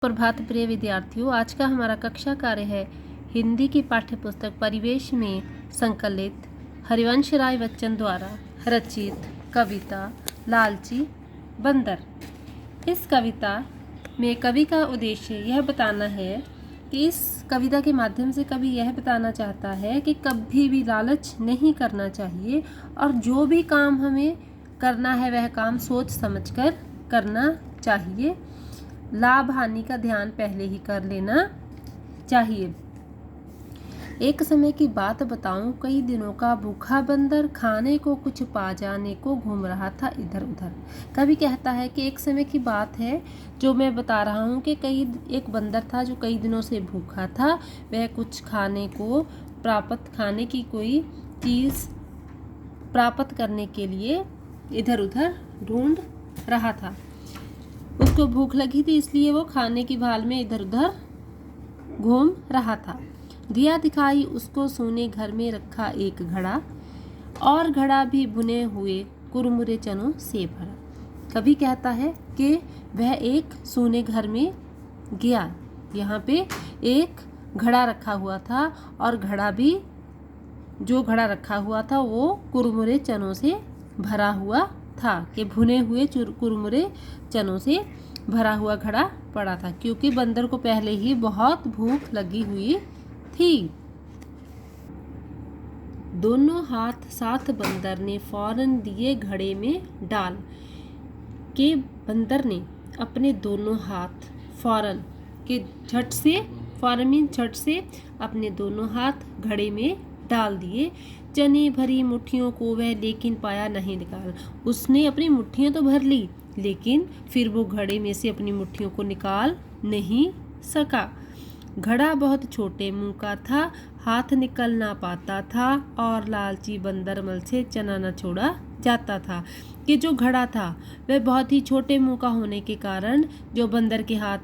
प्रभात प्रिय विद्यार्थियों, आज का हमारा कक्षा कार्य है हिंदी की पाठ्य पुस्तक परिवेश में संकलित हरिवंश राय बच्चन द्वारा रचित कविता लालची बंदर। इस कविता में कवि का उद्देश्य यह बताना है कि इस कविता के माध्यम से कवि यह बताना चाहता है कि कभी भी लालच नहीं करना चाहिए और जो भी काम हमें करना है वह काम सोच समझकर करना चाहिए। लाभ हानि का ध्यान पहले ही कर लेना चाहिए। एक समय की बात बताऊं, कई दिनों का भूखा बंदर खाने को कुछ पा जाने को घूम रहा था इधर उधर। कवि कहता है कि एक समय की बात है जो मैं बता रहा हूं कि एक बंदर था जो कई दिनों से भूखा था। वह कुछ खाने की कोई चीज़ प्राप्त करने के लिए इधर उधर ढूंढ रहा था। उसको भूख लगी थी, इसलिए वो खाने की भाल में इधर उधर घूम रहा था। दिया दिखाई उसको सोने घर में रखा एक घड़ा, और घड़ा भी बुने हुए कुरमुरे चनों से भरा। कवि कहता है कि वह एक सोने घर में गया। यहाँ पे एक घड़ा रखा हुआ था और जो घड़ा रखा हुआ था वो कुरमुरे चनों से भरा हुआ था कि भुने हुए कुरमुरे चनों से भरा हुआ घड़ा पड़ा था, क्योंकि बंदर को पहले ही बहुत भूख लगी हुई थी। दोनों हाथ साथ बंदर ने फौरन दिए घड़े में डाल के बंदर ने अपने दोनों हाथ फौरन झट से अपने दोनों हाथ घड़े में डाल दिए। चने भरी मुट्ठियों को वह लेकिन पाया नहीं निकाल। उसने अपनी मुट्ठियां तो भर ली, लेकिन फिर वो घड़े में से अपनी मुट्ठियों को निकाल नहीं सका। घड़ा बहुत छोटे मुंह का था, हाथ निकल ना पाता था, और लालची बंदर मल से चना न छोड़ा जाता था। कि जो घड़ा था वह बहुत ही छोटे मुंह का होने के कारण जो बंदर के हाथ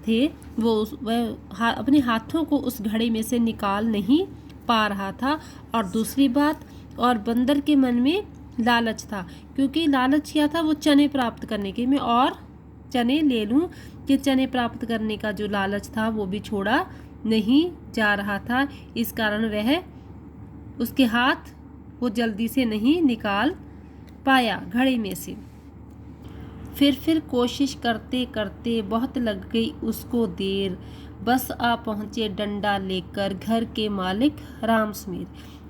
थे वह अपने हाथों को उस घड़े में से निकाल नहीं पा रहा था। और दूसरी बात, और बंदर के मन में लालच था, क्योंकि लालच क्या था, वो चने प्राप्त करने के, मैं और चने ले लूं, कि चने प्राप्त करने का जो लालच था वो भी छोड़ा नहीं जा रहा था। इस कारण उसके हाथ वो जल्दी से नहीं निकाल पाया घड़े में से। फिर कोशिश करते करते बहुत लग गई उसको देर, बस आ पहुँचे डंडा लेकर घर के मालिक राम सुमेर।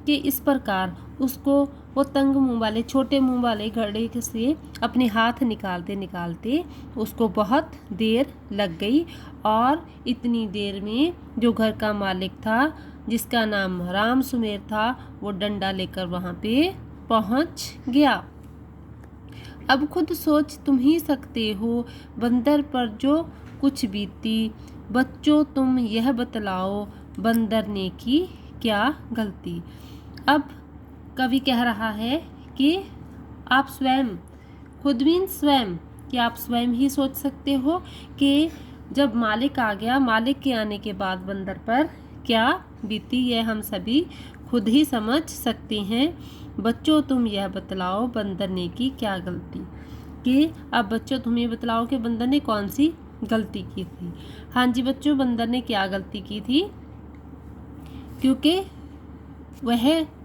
कि इस प्रकार उसको वो तंग मुंह वाले छोटे मुंह वाले घड़े से अपने हाथ निकालते निकालते उसको बहुत देर लग गई, और इतनी देर में जो घर का मालिक था जिसका नाम राम सुमेर था वो डंडा लेकर वहाँ पे पहुँच गया। अब खुद सोच तुम ही सकते हो बंदर पर जो कुछ बीती, बच्चों तुम यह बतलाओ बंदर ने की क्या गलती। अब कवि कह रहा है कि आप स्वयं कि आप स्वयं ही सोच सकते हो कि जब मालिक आ गया, मालिक के आने के बाद बंदर पर क्या बीती, यह हम सभी खुद ही समझ सकते हैं। बच्चों तुम यह बतलाओ बंदर ने की क्या गलती। कि अब बच्चों तुम ये बतलाओ कि बंदर ने कौन सी गलती की थी। हाँ जी बच्चों, बंदर ने क्या गलती की थी, क्योंकि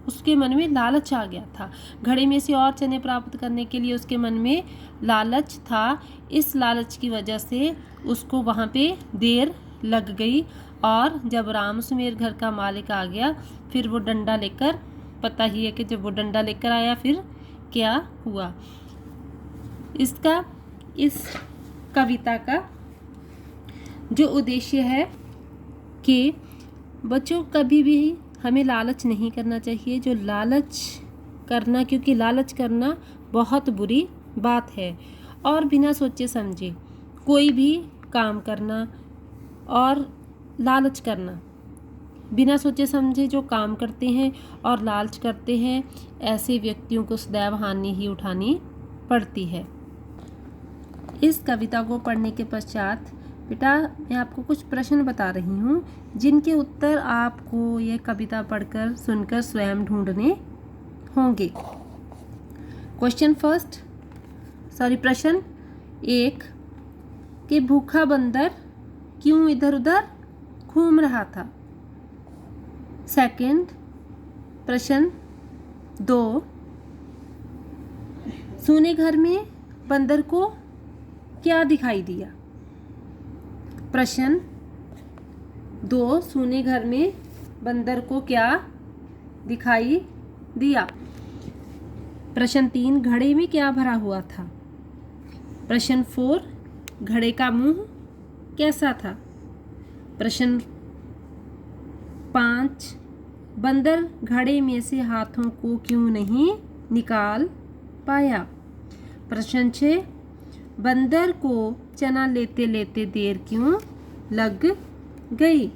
उसके मन में लालच आ गया था। घड़े में से और चने प्राप्त करने के लिए उसके मन में लालच था। इस लालच की वजह से उसको वहाँ पे देर लग गई, और जब राम सुमेर घर का मालिक आ गया फिर वो डंडा लेकर, पता ही है कि जब वो डंडा लेकर आया फिर क्या हुआ। इस कविता का जो उद्देश्य है कि बच्चों कभी भी हमें लालच नहीं करना चाहिए। क्योंकि लालच करना बहुत बुरी बात है, और बिना सोचे समझे कोई भी काम करना और लालच करना, बिना सोचे समझे जो काम करते हैं और लालच करते हैं, ऐसे व्यक्तियों को सदैव हानि ही उठानी पड़ती है। इस कविता को पढ़ने के पश्चात बेटा मैं आपको कुछ प्रश्न बता रही हूँ, जिनके उत्तर आपको यह कविता पढ़कर सुनकर स्वयं ढूंढने होंगे। प्रश्न 1 कि भूखा बंदर क्यों इधर उधर घूम रहा था। सेकंड प्रश्न 2, सूने घर में बंदर को क्या दिखाई दिया। प्रश्न 2, सूने घर में बंदर को क्या दिखाई दिया। प्रश्न 3, घड़े में क्या भरा हुआ था। प्रश्न 4, घड़े का मुंह कैसा था। प्रश्न 5, बंदर घड़े में से हाथों को क्यों नहीं निकाल पाया। प्रश्न 6, बंदर को चना लेते लेते देर क्यों लग गई।